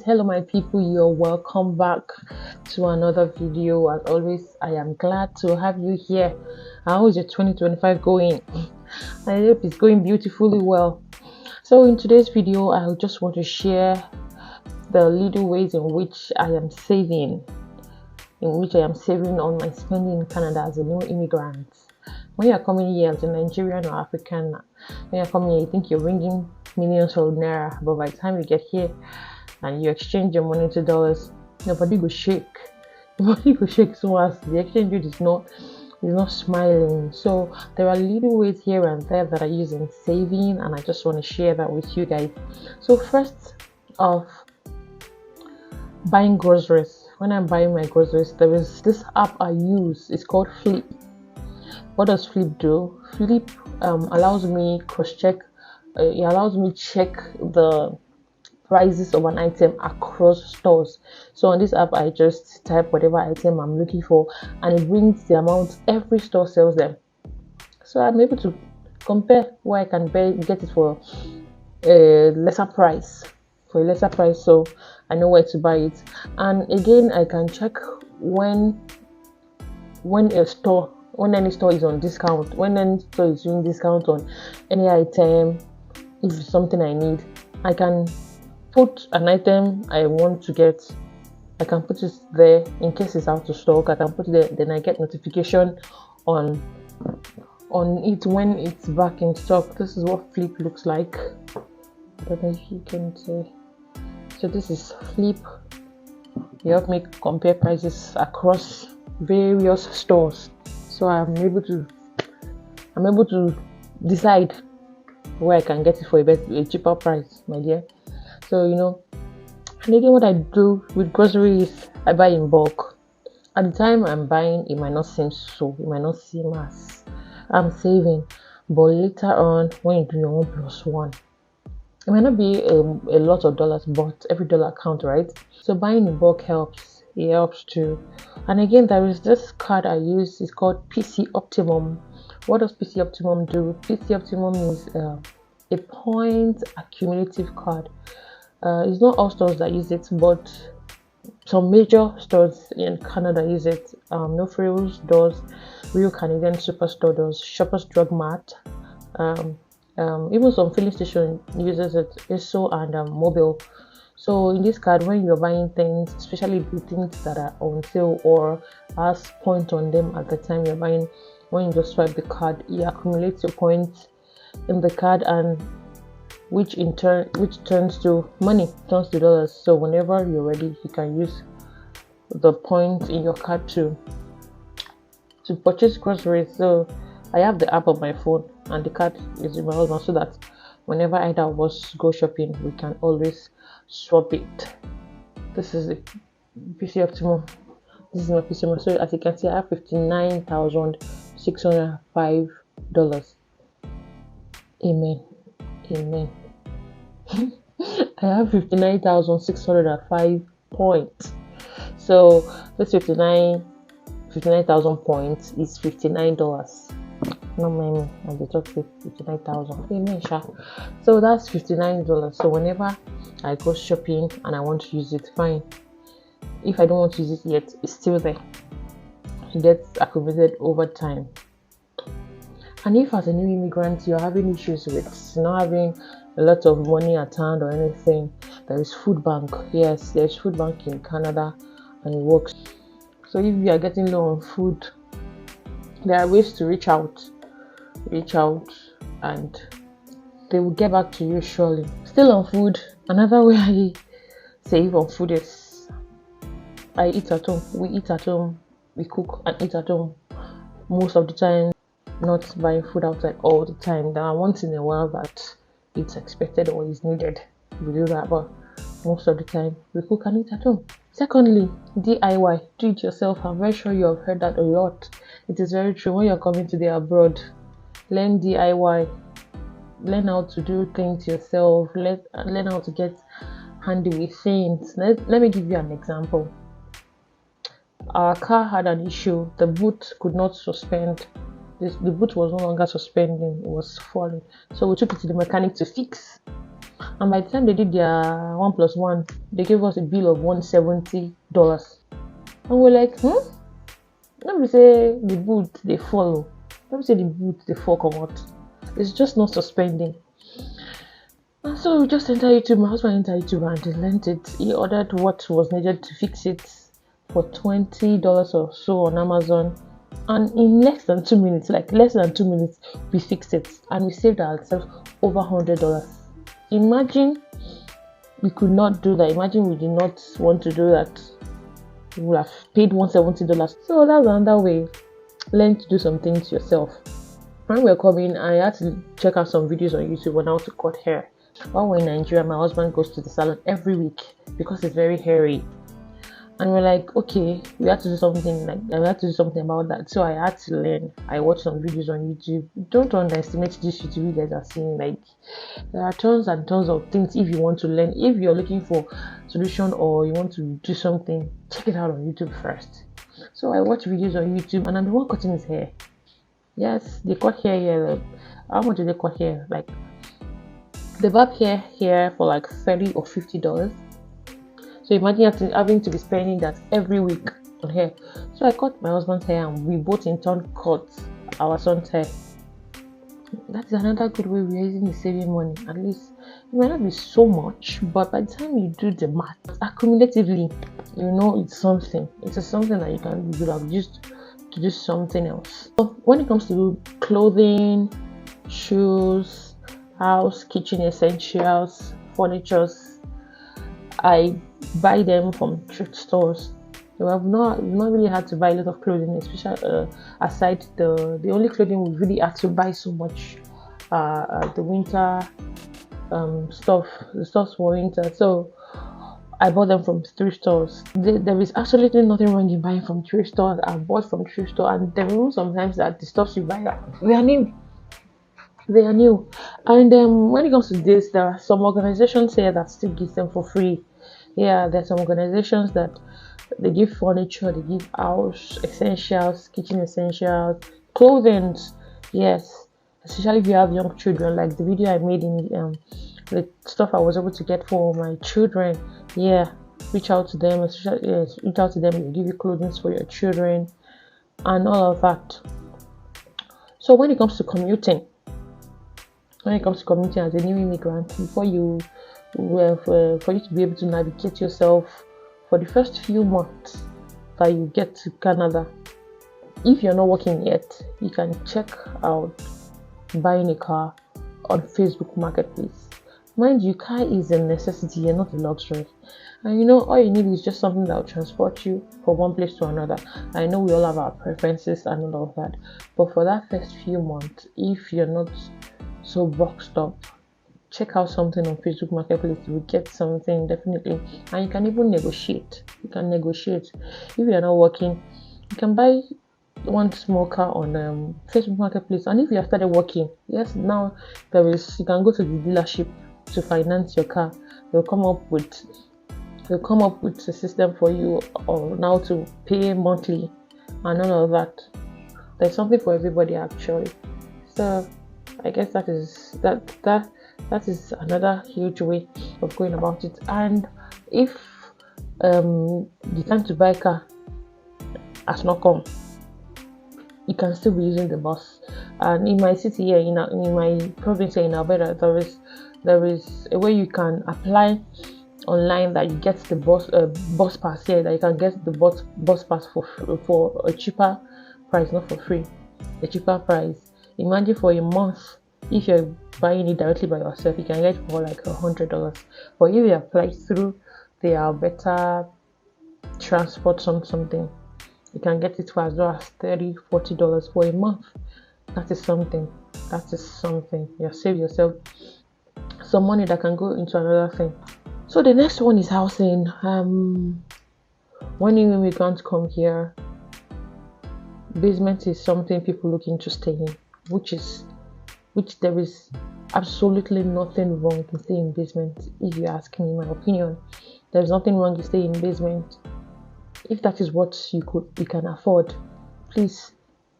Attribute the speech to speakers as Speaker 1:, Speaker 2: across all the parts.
Speaker 1: Hello my people, you're welcome back to another video. As always, I am glad to have you here. How is your 2025 going? I hope it's going beautifully well. So in today's video, I just want to share the little ways in which I am saving on my spending in Canada as a new immigrant. When you're coming here as a Nigerian or African, when you're coming here, you think you're bringing millions of naira, but by the time you get here and you exchange your money to dollars, your body go shake. Your body go shake so as the exchange rate is not smiling. So there are little ways here and there that I use in saving, and I just want to share that with you guys. So first off, buying groceries. When I'm buying my groceries, there is this app I use. It's called Flip. What does Flip do? Flip allows me cross-check. It allows me check the prices of an item across stores. So on this app, I just type whatever item I'm looking for, and it brings the amount every store sells them. So I'm able to compare where I can get it for a lesser price. So I know where to buy it. And again, I can check when any store is on discount, when any store is doing discount on any item. If it's something I need, I can put an item I want to get. I can put it there in case it's out of stock. I can put it there, then I get notification on it when it's back in stock. This is what Flip looks like. I don't know if you can say. So this is Flip. You help me compare prices across various stores. So I'm able to decide where I can get it for a cheaper price, my dear. So and again, what I do with groceries is I buy in bulk. At the time I'm buying, it might not seem as I'm saving, but later on, when you do your 1+1, it might not be a lot of dollars, but every dollar counts, right? So buying in bulk helps. It helps too. And again, there is this card I use. It's called PC Optimum. What does PC Optimum do? PC Optimum is a point accumulative card. It's not all stores that use it, but some major stores in Canada use it. No Frills does, Real Canadian Superstore does, Shoppers Drug Mart, even some filling station uses it, ESO and Mobile. So in this card, when you're buying things, especially the things that are on sale or has points on them at the time you're buying, when you just swipe the card, you accumulate your points in the card, and which turns to money, turns to dollars. So whenever you're ready, you can use the points in your card to purchase groceries. So I have the app on my phone, and the card is in my husband, so that whenever either of us go shopping, we can always swap it. This is the PC Optimum. This is my PC Optimum. So as you can see, I have $59,605. Amen. I have 59,605 points. So this 59,000 points is $59. No mind me, I just talk 59,000. Amen, sha. So that's $59. So whenever I go shopping and I want to use it, fine. If I don't want to use it yet, it's still there. It gets accumulated over time. And if as a new immigrant you're having issues with not having a lot of money at hand or anything, there is Food Bank. Yes, there's Food Bank in Canada, and it works. So if you are getting low on food, there are ways to reach out, and they will get back to you surely. Still on food, another way I save on food is I eat at home. We eat at home. We cook and eat at home most of the time. Not buying food outside all the time. There are once in a while that it's expected or is needed. We do that, but most of the time we cook and eat at home. Secondly, DIY, do it yourself. I'm very sure you have heard that a lot. It is very true. When you're coming to the abroad, learn DIY. Learn how to do things yourself. Learn how to get handy with things. Let me give you an example. Our car had an issue. The boot could not suspend. The boot was no longer suspending. It was falling. So we took it to the mechanic to fix. And by the time they did their 1+1, they gave us a bill of $170. And we're like, let me say the boot they follow. Let me say the boot they fall come out. It's just not suspending. And so we just entered YouTube. My husband entered YouTube and he learned it. He ordered what was needed to fix it for $20 or so on Amazon. And in less than 2 minutes, we fixed it and we saved ourselves over $100. Imagine we could not do that. Imagine we did not want to do that. We would have paid $170. So that's another way. Learn to do some things yourself. When we were coming, I had to check out some videos on YouTube on how to cut hair. While we're in Nigeria, my husband goes to the salon every week because it's very hairy. And we're like, okay, we have to do something about that. So I had to learn. I watched some videos on YouTube. Don't underestimate this YouTube you guys are seeing. Like, there are tons and tons of things if you want to learn. If you're looking for solution or you want to do something, check it out on YouTube first. So I watch videos on YouTube and I'm the one cutting his hair. Yes, they cut hair here. Like, how much do they cut hair? Like, they barb hair here for like $30 or $50. So imagine having to be spending that every week on hair. So I cut my husband's hair and we both in turn cut our son's hair. That is another good way we're using the saving money. At least it might not be so much, but by the time you do the math, accumulatively, you know it's something. It's something that you could have used to do something else. So when it comes to clothing, shoes, house, kitchen essentials, furnitures, I buy them from thrift stores. So I've not really had to buy a lot of clothing, especially aside the only clothing we really had to buy so much the winter stuff, the stuff for winter. So I bought them from thrift stores. There is absolutely nothing wrong in buying from thrift stores. I bought from thrift store, and there are sometimes that the stuff you buy they are new. And when it comes to this, there are some organizations here that still give them for free. Yeah, there's some organizations that they give furniture, they give house essentials, kitchen essentials, clothing. Yes, especially if you have young children, like the video I made in the stuff I was able to get for my children. Yeah, reach out to them, reach out to them. They give you clothing for your children and all of that. So when it comes to commuting as a new immigrant, for you to be able to navigate yourself for the first few months that you get to Canada, if you're not working yet, you can check out buying a car on Facebook Marketplace. Mind you, car is a necessity and not a luxury. And all you need is just something that will transport you from one place to another. I know we all have our preferences and all of that, but for that first few months, if you're not so boxed up, check out something on Facebook Marketplace. You will get something definitely, and you can even negotiate. If you're not working, you can buy one small car on Facebook Marketplace. And if you have started working, yes, now you can go to the dealership to finance your car. They'll come up with a system for you or now to pay monthly and all of that. There's something for everybody actually. So I guess that is another huge way of going about it. And if the time to buy a car has not come, you can still be using the bus. And in my city here, in my province here in Alberta, there is a way you can apply online that you get the bus pass here, that you can get the bus pass for a cheaper price, not for free, a cheaper price. Imagine for a month, if you're buying it directly by yourself, you can get it for like $100. But if you apply through the Alberta transport something, you can get it for as low as $30-40 for a month. That is something. You save yourself some money that can go into another thing. So the next one is housing. When new immigrants come here, basement is something people look into staying, which there is absolutely nothing wrong in staying in basement. If you ask me my opinion, there's nothing wrong in staying in basement. If that is what you can afford, please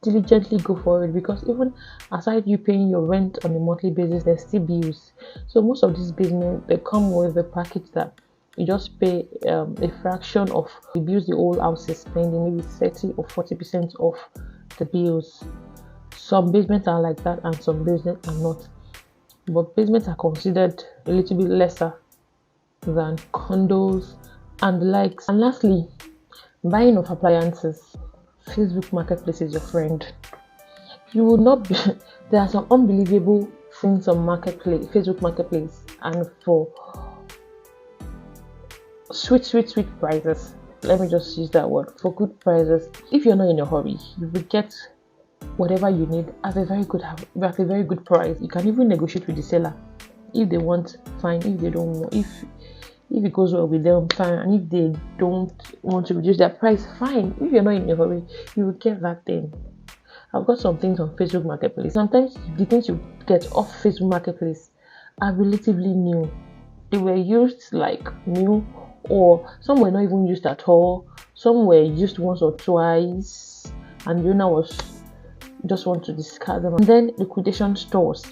Speaker 1: diligently go for it, because even aside you paying your rent on a monthly basis, there's still bills. So most of these business, they come with a package that you just pay a fraction of the bills the whole house is spending, maybe 30 or 40% of the bills. Some basements are like that and some basements are not, but basements are considered a little bit lesser than condos and the likes. And lastly, buying of appliances. Facebook Marketplace is your friend. You will not be there are some unbelievable things on marketplace, Facebook Marketplace, and for sweet prices. Let me just use that word, for good prices. If you're not in a hurry, you will get whatever you need at a very good price. You can even negotiate with the seller. If they want, fine. If they don't want, if it goes well with them, fine. And if they don't want to reduce their price, fine. If you're not in a hurry, you will get that thing. I've got some things on Facebook Marketplace. Sometimes the things you get off Facebook Marketplace are relatively new. They were used like new, or some were not even used at all. Some were used once or twice, and the owner was just want to discard them. And then liquidation stores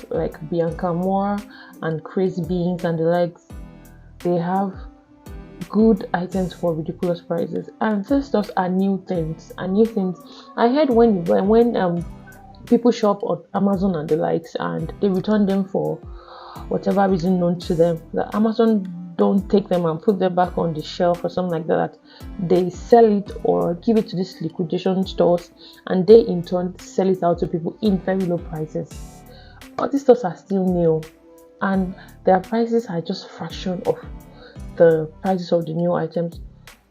Speaker 1: like Bianca Moore and Crazy Beans and the likes, they have good items for ridiculous prices, and these stores are new things. I heard when people shop on Amazon and the likes and they return them for whatever reason known to them, the Amazon don't take them and put them back on the shelf or something like that. They sell it or give it to these liquidation stores, and they in turn sell it out to people in very low prices. All these stores are still new, and their prices are just fraction of the prices of the new items.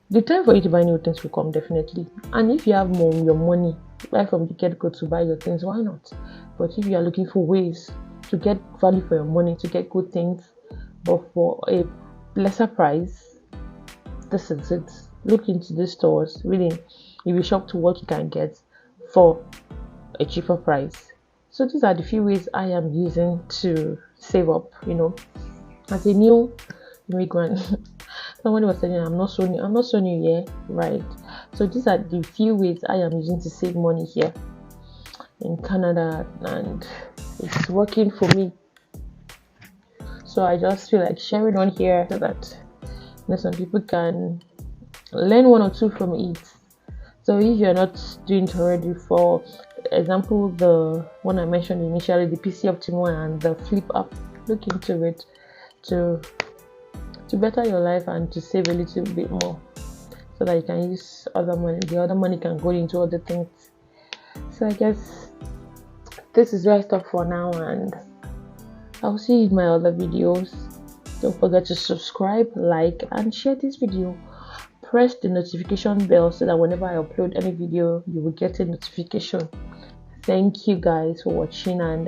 Speaker 1: The time for you to buy new things will come, definitely. And if you have your money right from the get-go to buy your things, why not? But if you are looking for ways to get value for your money, to get good things, but for a lesser price, this is it. Look into these stores. Really, you'll be shocked to what you can get for a cheaper price. So these are the few ways I am using to save up, as a new immigrant. Somebody was saying I'm not so new here, right? So these are the few ways I am using to save money here in Canada, and it's working for me. So I just feel like sharing on here so that some people can learn one or two from it. So if you're not doing it already, for example, the one I mentioned initially, the PC Optimo and the Flip app, look into it to better your life and to save a little bit more, so that you can use other money. The other money can go into other things. So I guess this is where I stop for now, and I'll see you in my other videos. Don't forget to subscribe, like, and share this video. Press the notification bell so that whenever I upload any video, you will get a notification. Thank you guys for watching, and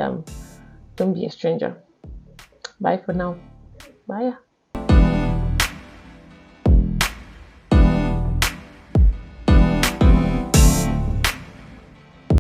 Speaker 1: don't be a stranger. Bye for now. Bye.